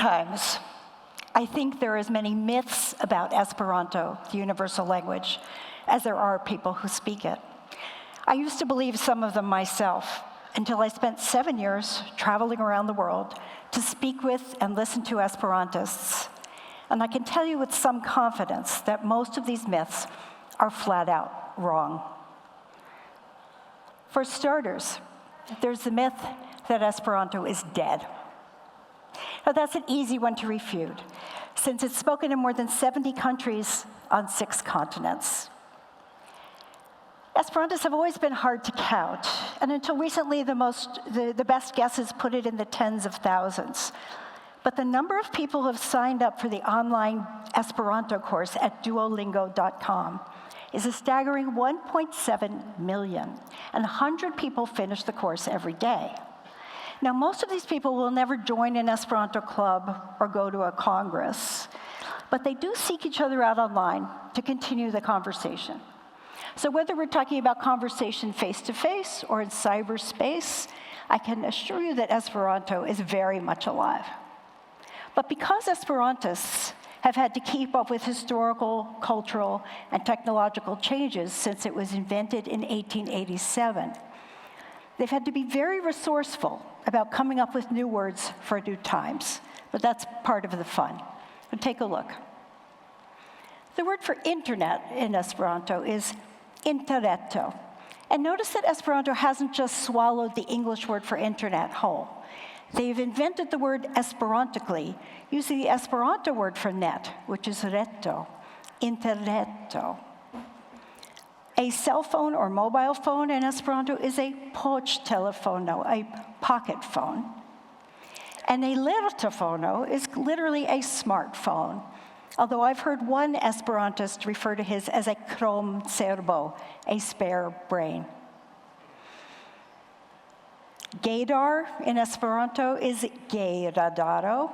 times, I think there are as many myths about Esperanto, the universal language, as there are people who speak it. I used to believe some of them myself until I spent 7 years traveling around the world to speak with and listen to Esperantists. And I can tell you with some confidence that most of these myths are flat out wrong. For starters, there's the myth that Esperanto is dead. Now, that's an easy one to refute, since it's spoken in more than 70 countries on 6 continents. Esperantists have always been hard to count, and until recently, the best guesses put it in the tens of thousands. But the number of people who have signed up for the online Esperanto course at duolingo.com is a staggering 1.7 million, and 100 people finish the course every day. Now, most of these people will never join an Esperanto club or go to a congress, but they do seek each other out online to continue the conversation. So whether we're talking about conversation face-to-face or in cyberspace, I can assure you that Esperanto is very much alive. But because Esperantists have had to keep up with historical, cultural, and technological changes since it was invented in 1887, they've had to be very resourceful about coming up with new words for new times. But that's part of the fun. So take a look. The word for internet in Esperanto is interneto. And notice that Esperanto hasn't just swallowed the English word for internet whole. They've invented the word esperantically using the Esperanto word for net, which is reto, interneto. A cell phone or mobile phone in Esperanto is a poĉtelefono, a pocket phone. And a lertofono is literally a smartphone, although I've heard one Esperantist refer to his as a kromcerbo, a spare brain. Gaydar in Esperanto is gejradaro,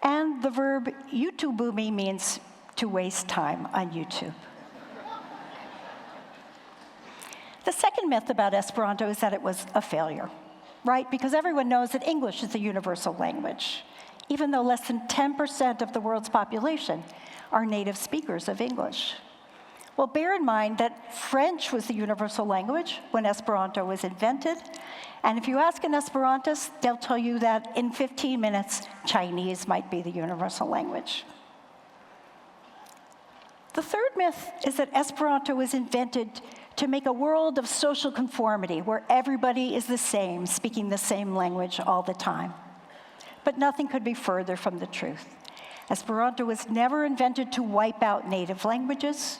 and the verb YouTubumi means to waste time on YouTube. The second myth about Esperanto is that it was a failure, right? Because everyone knows that English is the universal language, even though less than 10% of the world's population are native speakers of English. Well, bear in mind that French was the universal language when Esperanto was invented. And if you ask an Esperantist, they'll tell you that in 15 minutes, Chinese might be the universal language. The third myth is that Esperanto was invented to make a world of social conformity where everybody is the same, speaking the same language all the time. But nothing could be further from the truth. Esperanto was never invented to wipe out native languages.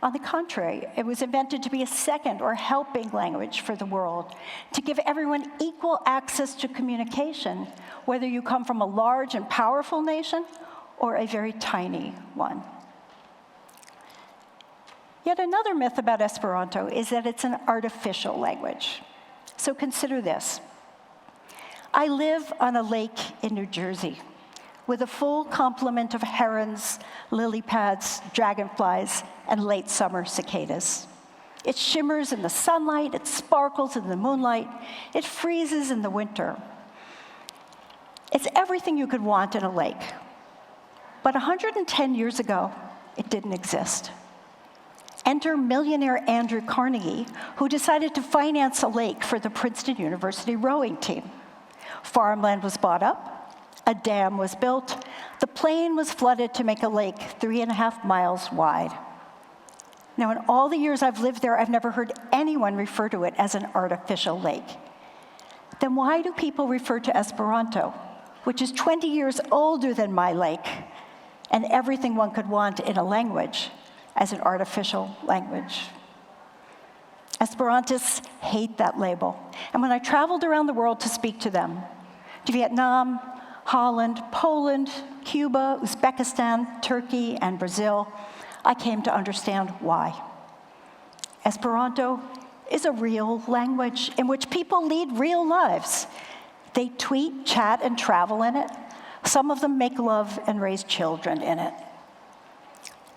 On the contrary, it was invented to be a second or helping language for the world, to give everyone equal access to communication, whether you come from a large and powerful nation or a very tiny one. Yet another myth about Esperanto is that it's an artificial language. So consider this. I live on a lake in New Jersey with a full complement of herons, lily pads, dragonflies, and late summer cicadas. It shimmers in the sunlight, it sparkles in the moonlight, it freezes in the winter. It's everything you could want in a lake. But 110 years ago, it didn't exist. Enter millionaire Andrew Carnegie, who decided to finance a lake for the Princeton University rowing team. Farmland was bought up, a dam was built, the plain was flooded to make a lake 3.5 miles wide. Now, in all the years I've lived there, I've never heard anyone refer to it as an artificial lake. Then why do people refer to Esperanto, which is 20 years older than my lake, and everything one could want in a language, as an artificial language? Esperantists hate that label. And when I traveled around the world to speak to them, to Vietnam, Holland, Poland, Cuba, Uzbekistan, Turkey, and Brazil, I came to understand why. Esperanto is a real language in which people lead real lives. They tweet, chat, and travel in it. Some of them make love and raise children in it.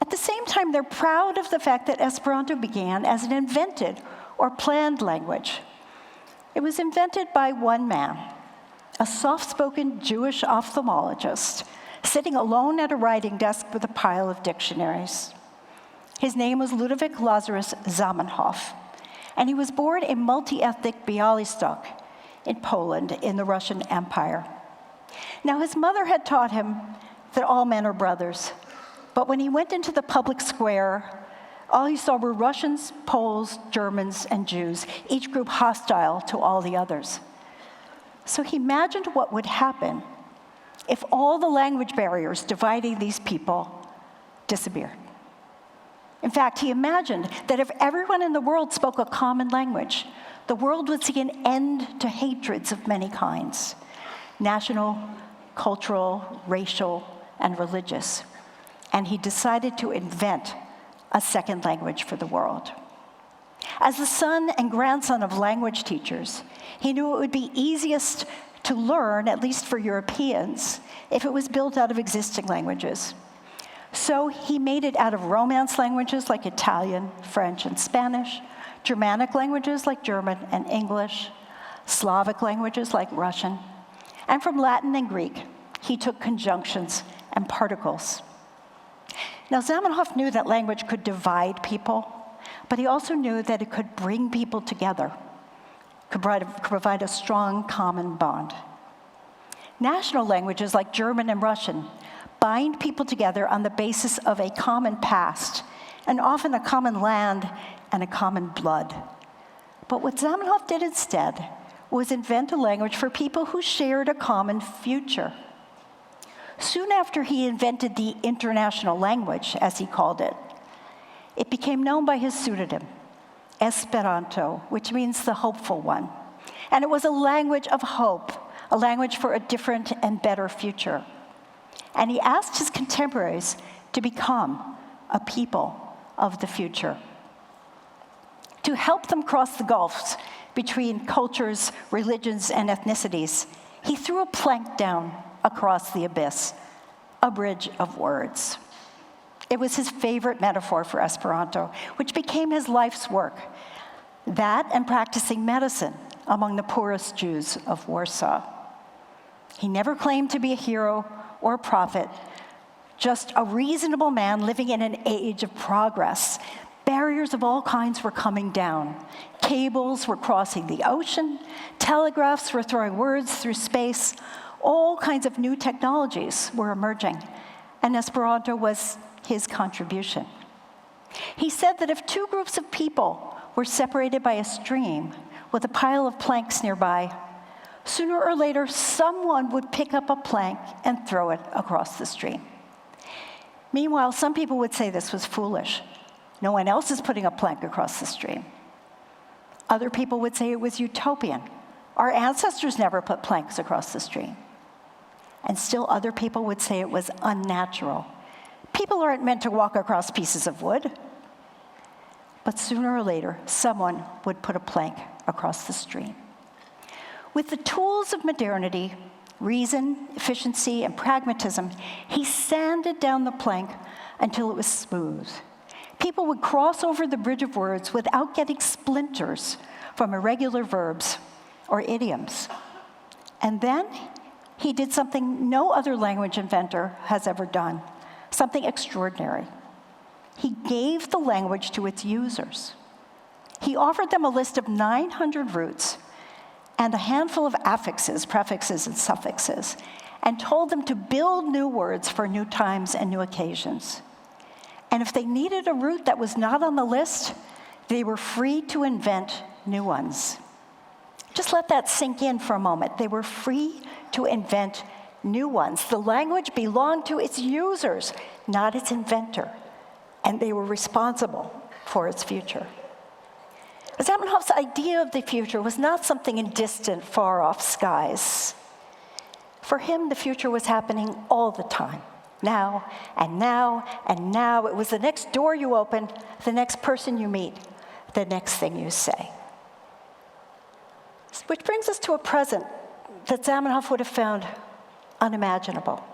At the same time, they're proud of the fact that Esperanto began as an invented or planned language. It was invented by one man, a soft-spoken Jewish ophthalmologist sitting alone at a writing desk with a pile of dictionaries. His name was Ludwig Lazarus Zamenhof, and he was born in multi-ethnic Białystok in Poland in the Russian Empire. Now, his mother had taught him that all men are brothers, but when he went into the public square, all he saw were Russians, Poles, Germans, and Jews, each group hostile to all the others. So he imagined what would happen if all the language barriers dividing these people disappeared. In fact, he imagined that if everyone in the world spoke a common language, the world would see an end to hatreds of many kinds: national, cultural, racial, and religious. And he decided to invent a second language for the world. As the son and grandson of language teachers, he knew it would be easiest to learn, at least for Europeans, if it was built out of existing languages. So he made it out of Romance languages like Italian, French, and Spanish, Germanic languages like German and English, Slavic languages like Russian, and from Latin and Greek, he took conjunctions and particles. Now, Zamenhof knew that language could divide people, but he also knew that it could bring people together, could provide a strong common bond. National languages like German and Russian bind people together on the basis of a common past, and often a common land and a common blood. But what Zamenhof did instead was invent a language for people who shared a common future. Soon after he invented the international language, as he called it, it became known by his pseudonym, Esperanto, which means the hopeful one. And it was a language of hope, a language for a different and better future. And he asked his contemporaries to become a people of the future, to help them cross the gulfs between cultures, religions, and ethnicities. He threw a plank down across the abyss, a bridge of words. It was his favorite metaphor for Esperanto, which became his life's work, that and practicing medicine among the poorest Jews of Warsaw. He never claimed to be a hero or a prophet, just a reasonable man living in an age of progress. Barriers of all kinds were coming down. Cables were crossing the ocean. Telegraphs were throwing words through space. All kinds of new technologies were emerging, and Esperanto was his contribution. He said that if two groups of people were separated by a stream with a pile of planks nearby, sooner or later someone would pick up a plank and throw it across the stream. Meanwhile, some people would say this was foolish. No one else is putting a plank across the stream. Other people would say it was utopian. Our ancestors never put planks across the stream. And still other people would say it was unnatural. People aren't meant to walk across pieces of wood. But sooner or later, someone would put a plank across the stream. With the tools of modernity, reason, efficiency, and pragmatism, he sanded down the plank until it was smooth. People would cross over the bridge of words without getting splinters from irregular verbs or idioms. And then he did something no other language inventor has ever done, something extraordinary. He gave the language to its users. He offered them a list of 900 roots and a handful of affixes, prefixes, and suffixes, and told them to build new words for new times and new occasions. And if they needed a root that was not on the list, they were free to invent new ones. Just let that sink in for a moment. They were free to invent new ones. The language belonged to its users, not its inventor, and they were responsible for its future. Zamenhof's idea of the future was not something in distant, far-off skies. For him, the future was happening all the time. Now, and now, and now. It was the next door you open, the next person you meet, the next thing you say. Which brings us to a present that Zamenhof would have found unimaginable,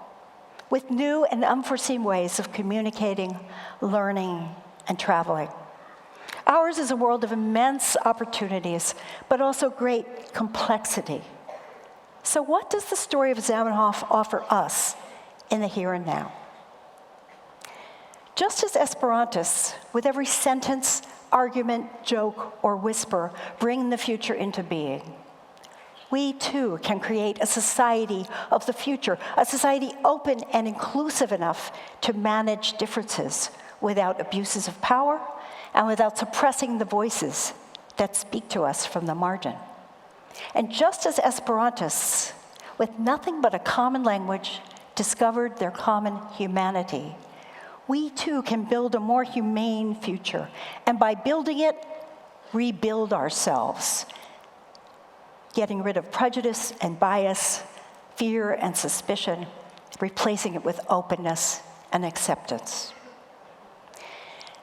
with new and unforeseen ways of communicating, learning, and traveling. Ours is a world of immense opportunities, but also great complexity. So what does the story of Zamenhof offer us in the here and now? Just as Esperantists, with every sentence, argument, joke, or whisper, bring the future into being, we too can create a society of the future, a society open and inclusive enough to manage differences without abuses of power and without suppressing the voices that speak to us from the margin. And just as Esperantists, with nothing but a common language, discovered their common humanity, we too can build a more humane future, and by building it, rebuild ourselves, getting rid of prejudice and bias, fear and suspicion, replacing it with openness and acceptance.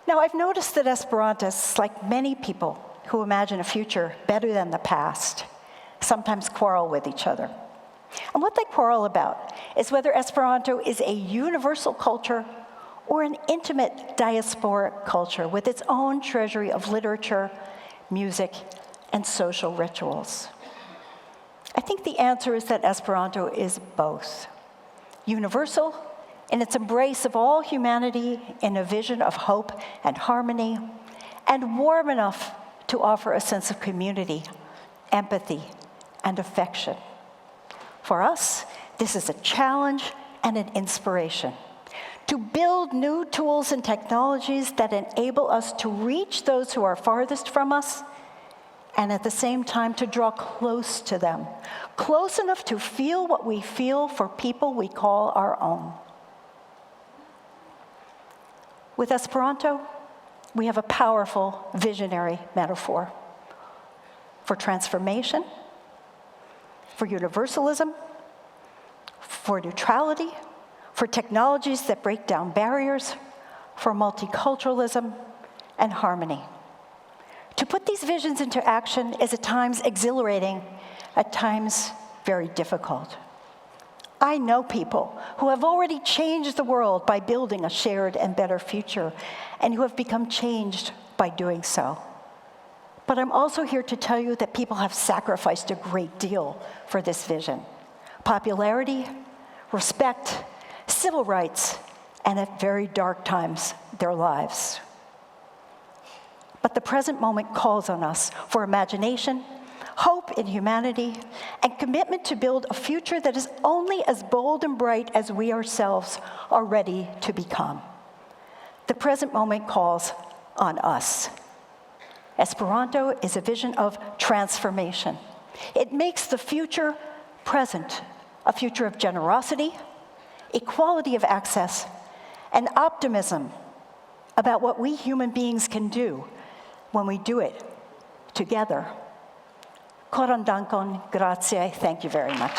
Now, I've noticed that Esperantists, like many people who imagine a future better than the past, sometimes quarrel with each other. And what they quarrel about is whether Esperanto is a universal culture or an intimate diasporic culture with its own treasury of literature, music, and social rituals. I think the answer is that Esperanto is both. Universal in its embrace of all humanity in a vision of hope and harmony, and warm enough to offer a sense of community, empathy, and affection. For us, this is a challenge and an inspiration to build new tools and technologies that enable us to reach those who are farthest from us, and at the same time to draw close to them, close enough to feel what we feel for people we call our own. With Esperanto, we have a powerful visionary metaphor for transformation, for universalism, for neutrality, for technologies that break down barriers, for multiculturalism and harmony. To put these visions into action is at times exhilarating, at times very difficult. I know people who have already changed the world by building a shared and better future, and who have become changed by doing so. But I'm also here to tell you that people have sacrificed a great deal for this vision. Popularity, respect, civil rights, and at very dark times, their lives. But the present moment calls on us for imagination, hope in humanity, and commitment to build a future that is only as bold and bright as we ourselves are ready to become. The present moment calls on us. Esperanto is a vision of transformation. It makes the future present, a future of generosity, equality of access, and optimism about what we human beings can do when we do it together. Koran dankon, grazie, thank you very much.